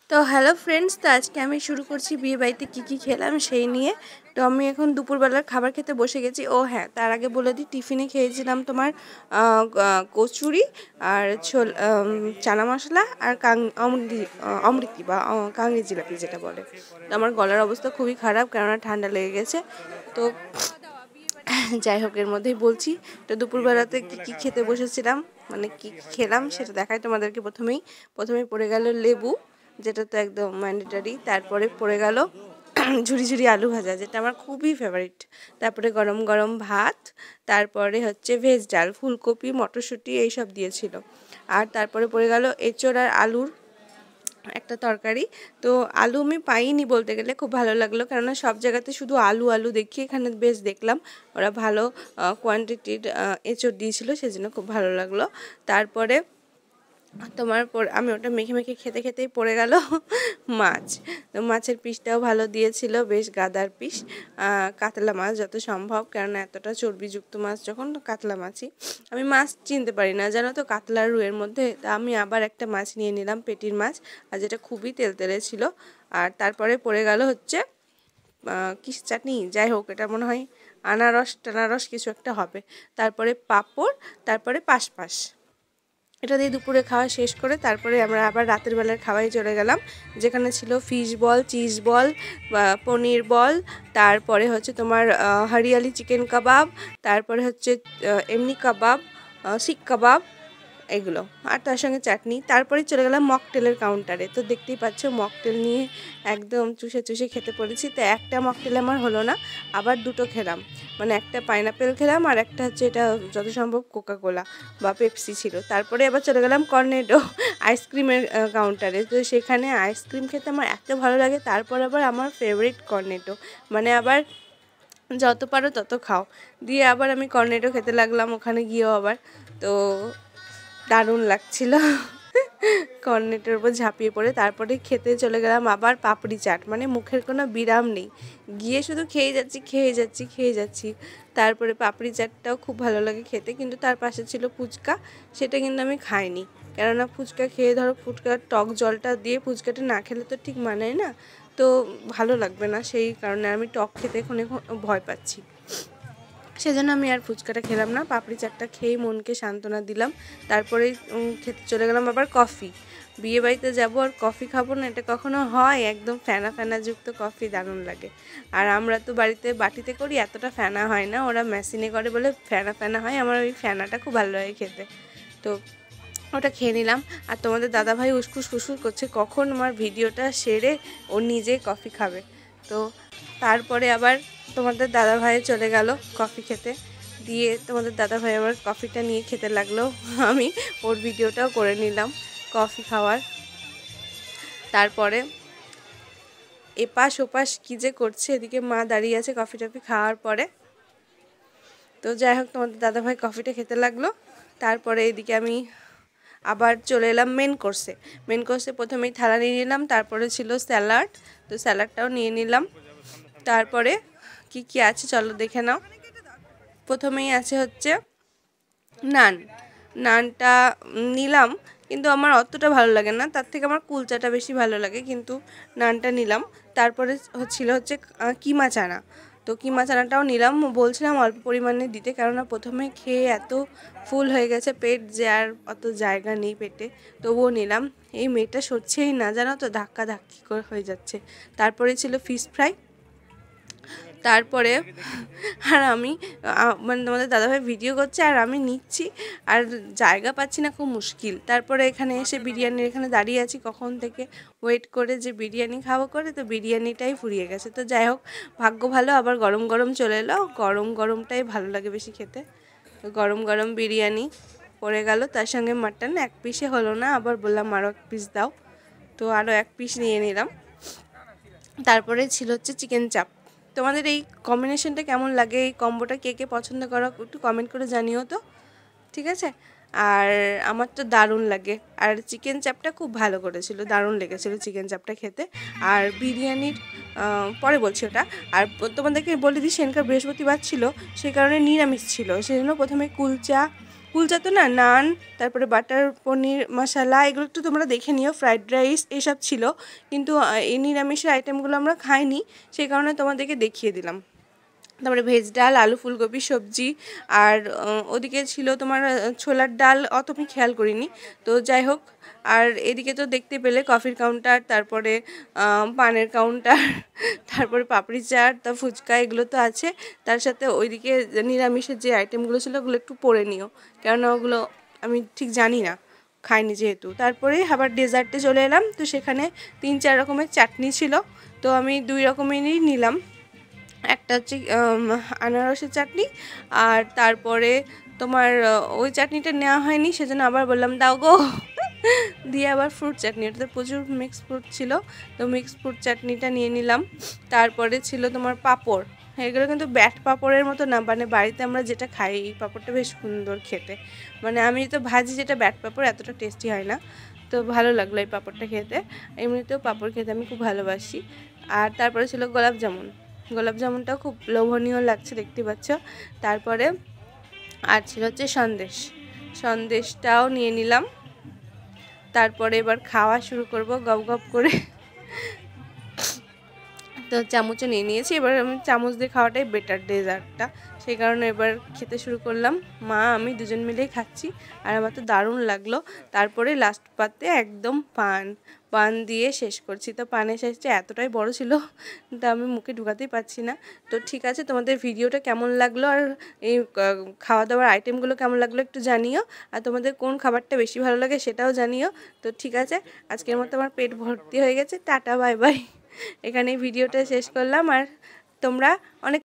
তো hello friends, তো আজকে আমি শুরু করছি বিয়ে বাড়িতে কী খেলাম সেই নিয়ে। তো আমি এখন দুপুরবেলার খাবার খেতে বসে গেছি। ও হ্যাঁ, তার আগে বলে দিই, টিফিনে খেয়েছিলাম তোমার কচুরি আর চানা মশলা আর অমৃতি বা কাংড়ি জিলাপি যেটা বলে। তো আমার গলার অবস্থা খুবই খারাপ, কেননা ঠান্ডা লেগে গেছে। তো যাই হোক, এর মধ্যেই বলছি। তো দুপুরবেলাতে কী খেতে বসেছিলাম, মানে কী খেলাম সেটা দেখাই তোমাদেরকে। প্রথমেই পড়ে গেল লেবু, যেটা তো একদম ম্যান্ডেটারি। তারপরে পড়ে গেল ঝুরি ঝুরি আলু ভাজা, যেটা আমার খুবই ফেভারিট। তারপরে গরম গরম ভাত। তারপরে হচ্ছে ভেজ ডাল, ফুলকপি মটরশুঁটি এইসব দিয়েছিল। আর তারপরে পড়ে গেল এঁচোড় আর আলুর একটা তরকারি। তো আলু আমি পাইনি বলতে গেলে, খুব ভালো লাগলো, কেননা সব জায়গাতে শুধু আলু আলু দেখি, এখানে বেশ দেখলাম ওরা ভালো কোয়ান্টিটির এঁচোড় দিয়েছিল, সেজন্য খুব ভালো লাগলো। তারপরে তোমার আমি ওটা মেখে মেখে খেতে খেতেই পড়ে গেল মাছ। তো মাছের পিসটাও ভালো দিয়েছিল, বেশ গাদার পিস, কাতলা মাছ যত সম্ভব, কেননা এতটা চর্বিযুক্ত মাছ যখন, কাতলা মাছই। আমি মাছ চিনতে পারি না জানো তো, কাতলার রুইয়ের মধ্যে। তা আমি আবার একটা মাছ নিয়ে নিলাম, পেটির মাছ, আর যেটা খুবই তেলতেলে ছিল। আর তারপরে পড়ে গেল হচ্ছে কিস চাটনি, যাই হোক, এটা মনে হয় আনারস কিছু একটা হবে। তারপরে পাঁপড়, তারপরে পাশ। এটা দিয়ে দুপুরে খাওয়া শেষ করে তারপরে আমরা আবার রাতের বেলার খাওয়াই চলে গেলাম, যেখানে ছিল ফিশ বল, চিজ বল, পনির বল, তারপরে হচ্ছে তোমার হরিয়ালি চিকেন কাবাব, তারপরে হচ্ছে এমনি কাবাব, শিক কাবাব, এগুলো, আর তার সঙ্গে চাটনি। তারপরে চলে গেলাম মকটেলের কাউন্টারে। তো দেখতেই পাচ্ছ, মকটেল নিয়ে একদম চুষে খেতে পড়েছি। তো একটা মকটেল আমার হলো না, আবার দুটো খেলাম, মানে একটা পাইনাপেল খেলাম আর একটা হচ্ছে এটা যত সম্ভব কোকাকোলা বা পেপসি ছিল। তারপরে আবার চলে গেলাম কর্নেডো আইসক্রিমের কাউন্টারে। তো সেখানে আইসক্রিম খেতে আমার এত ভালো লাগে। তারপর আবার আমার ফেভারিট কর্নেডো, মানে আবার যত পারো তত খাও। দিয়ে আবার আমি কর্নেডো খেতে লাগলাম ওখানে গিয়েও আবার। তো দারুণ লাগছিল কর্নেটের উপর ঝাঁপিয়ে পড়ে। তারপরে খেতে চলে গেলাম আবার পাপড়ি চাট, মানে মুখের কোনো বিরাম নেই, গিয়ে শুধু খেয়ে যাচ্ছি। তারপরে পাপড়ি চাটটাও খুব ভালো লাগে খেতে, কিন্তু তার পাশে ছিল ফুচকা, সেটা কিন্তু আমি খাইনি, কেননা ফুচকা খেয়ে ধরো ফুচকার টক জলটা দিয়ে ফুচকাটা না খেলে তো ঠিক মানায় না, তো ভালো লাগবে না, সেই কারণে আমি টক খেতে এখন ভয় পাচ্ছি। সেজন্য আমি আর ফুচকাটা খেলাম না, পাপড়ি চাটটা খেয়েই মনকে সান্ত্বনা দিলাম। তারপরে খেতে চলে গেলাম আবার কফি। বিয়ে বাড়িতে যাবো আর কফি খাবো না, এটা কখনো হয়? একদম ফেনা যুক্ত কফি দারুণ লাগে। আর আমরা তো বাড়িতে বাটিতে করি, এতটা ফেনা হয় না, ওরা মেশিনে করে বলে ফেনা হয়। আমার ওই ফেনাটা খুব ভালো লাগে খেতে। তো ওটা খেয়ে নিলাম। আর তোমাদের দাদাভাই উসকুস ফুসকুস করছে কখন আমার ভিডিওটা সেরে ও নিজে কফি খাবে। তো তারপরে আবার তোমাদের দাদাভাই চলে গেল কফি খেতে, দিয়ে তোমাদের দাদাভাই আবার কফিটা নিয়ে খেতে লাগলো, আমি ওর ভিডিওটাও করে নিলাম কফি খাওয়ার। তারপরে এপাশ ওপাশ কী যে করছে, এদিকে মা দাঁড়িয়ে আছে কফি টফি খাওয়ার পরে। তো যাই হোক, তোমাদের দাদাভাই কফিটা খেতে লাগলো। তারপরে এদিকে আমি আবার চলে এলাম মেন কোর্সে প্রথমেই থালা নিয়ে নিলাম, তারপরে ছিল স্যালাড, তো স্যালাডটাও নিয়ে নিলাম। তারপরে কি আছে চলো দেখে নাও। প্রথমেই আছে হচ্ছে নানটা নিলাম, কিন্তু আমার অতটা ভালো লাগে না, তার থেকে আমার কুলচাটা বেশি ভালো লাগে, কিন্তু নানটা নিলাম। তারপরে হচ্ছে কিমা চানা, তো কিমা চানাটাও নিলাম। বলছিলাম অল্প পরিমাণে দিতে, কেননা প্রথমে খেয়ে এত ফুল হয়ে গেছে পেট যে আর অত জায়গা নেই পেটে, তবুও নিলাম। এই মেয়েটা সরছেই না জানো তো, ধাক্কা করে হয়ে যাচ্ছে। তারপরে ছিল ফিশ ফ্রাই। তারপরে আর আমি মানে তোমাদের দাদাভাই ভিডিও করছে আর আমি নিচ্ছি, আর জায়গা পাচ্ছি না, খুব মুশকিল। তারপরে এখানে এসে বিরিয়ানির এখানে দাঁড়িয়ে আছি কখন থেকে ওয়েট করে, যে বিরিয়ানি খাবো করে, তো বিরিয়ানিটাই ফুরিয়ে গেছে। তো যাই হোক, ভাগ্য ভালো, আবার গরম চলে এলো, গরমটাই ভালো লাগে বেশি খেতে। তো গরম বিরিয়ানি পড়ে গেল, তার সঙ্গে মাটন এক পিসে হলো না, আবার বললাম আরও এক পিস দাও, তো আরও এক পিস নিয়ে নিলাম। তারপরে ছিল হচ্ছে চিকেন চাপ। তোমাদের এই কম্বিনেশনটা কেমন লাগে, এই কম্বোটা কে পছন্দ করো একটু কমেন্ট করে জানিও তো, ঠিক আছে? আর আমার তো দারুণ লাগে, আর চিকেন চাপটা খুব ভালো করেছিল, দারুণ লেগেছিলো চিকেন চাপটা খেতে। আর বিরিয়ানির পরে বলছি ওটা। আর তোমাদেরকে বলে দিই, সেদিনকার বৃহস্পতিবার ছিল, সেই কারণে নিরামিষ ছিল, সেই জন্য প্রথমে কুলচা, কুলচা তো না, নান, তারপরে বাটার পনির মশলা, এগুলো একটু তোমরা দেখে নিও। ফ্রাইড রাইস এইসব ছিল, কিন্তু এই নিরামিষের আইটেমগুলো আমরা খাইনি, সেই কারণে তোমাদেরকে দেখিয়ে দিলাম। তারপরে ভেজ ডাল, আলু ফুলকপি সবজি, আর ওদিকে ছিল তোমার ছোলার ডাল, অত আমি খেয়াল করিনি, তো যাই হোক। আর এদিকে তো দেখতে পেলে কফির কাউন্টার, তারপরে পানের কাউন্টার, তারপরে পাপড়ি চাট, তা ফুচকা, এগুলো তো আছে। তার সাথে ওইদিকে নিরামিষের যে আইটেমগুলো ছিল ওগুলো একটু পড়ে নিও, কেননা ওগুলো আমি ঠিক জানি না, খাইনি যেহেতু। তারপরে আবার ডেজার্টে চলে এলাম, তো সেখানে 3-4 রকমের চাটনি ছিল, তো আমি 2 রকমেরই নিলাম। একটা হচ্ছে আনারসের চাটনি, আর তারপরে তোমার ওই চাটনিটা নেওয়া হয়নি, সেজন্য আবার বললাম দাও গো দিয়ে আবার ফ্রুট চাটনি, ওটাতে প্রচুর মিক্স ফ্রুট ছিল, তো মিক্স ফ্রুট চাটনিটা নিয়ে নিলাম। তারপরে ছিল তোমার পাঁপড়, এগুলো কিন্তু ব্যাট পাঁপড়ের মতো না, মানে বাড়িতে আমরা যেটা খাই এই পাঁপড়টা বেশ সুন্দর খেতে, মানে আমি তো ভাজি যেটা ব্যাট পাঁপড় এতটা টেস্টি হয় না, তো ভালো লাগলো এই পাঁপড়টা খেতে। এমনিতেও পাঁপড় খেতে আমি খুব ভালোবাসি। আর তারপরে ছিল গোলাপ জামুন, গোলাপ জামুনটাও খুব লোভনীয় লাগছে, দেখতে পাচ্ছ। তারপরে আর ছিল হচ্ছে সন্দেশ, সন্দেশটাও নিয়ে নিলাম। তারপরে এবার খাওয়া শুরু করব গপ গপ করে। তো চামচও নিয়ে নিয়েছি, এবার আমি চামচ দিয়ে খাওয়াটাই বেটার ডেজার্টটা, সেই কারণে এবার খেতে শুরু করলাম। মা আমি দুজন মিলেই খাচ্ছি, আর আমার তো দারুণ লাগলো। তারপরে লাস্ট পাতে একদম পান দিয়ে শেষ করছি। তো পানের সাইজটা এতটাই বড় ছিল, তা আমি মুখে ঢুকাতেই পারছি না। তো ঠিক আছে, তোমাদের ভিডিওটা কেমন লাগলো আর এই খাওয়া দাওয়ার আইটেমগুলো কেমন লাগলো একটু জানিও, আর তোমাদের কোন খাবারটা বেশি ভালো লাগে সেটাও জানিও। তো ঠিক আছে, আজকের মতো আমার পেট ভর্তি হয়ে গেছে, টাটা বাই বাই। এখানেই ভিডিওটা শেষ করলাম, আর তোমরা অনেক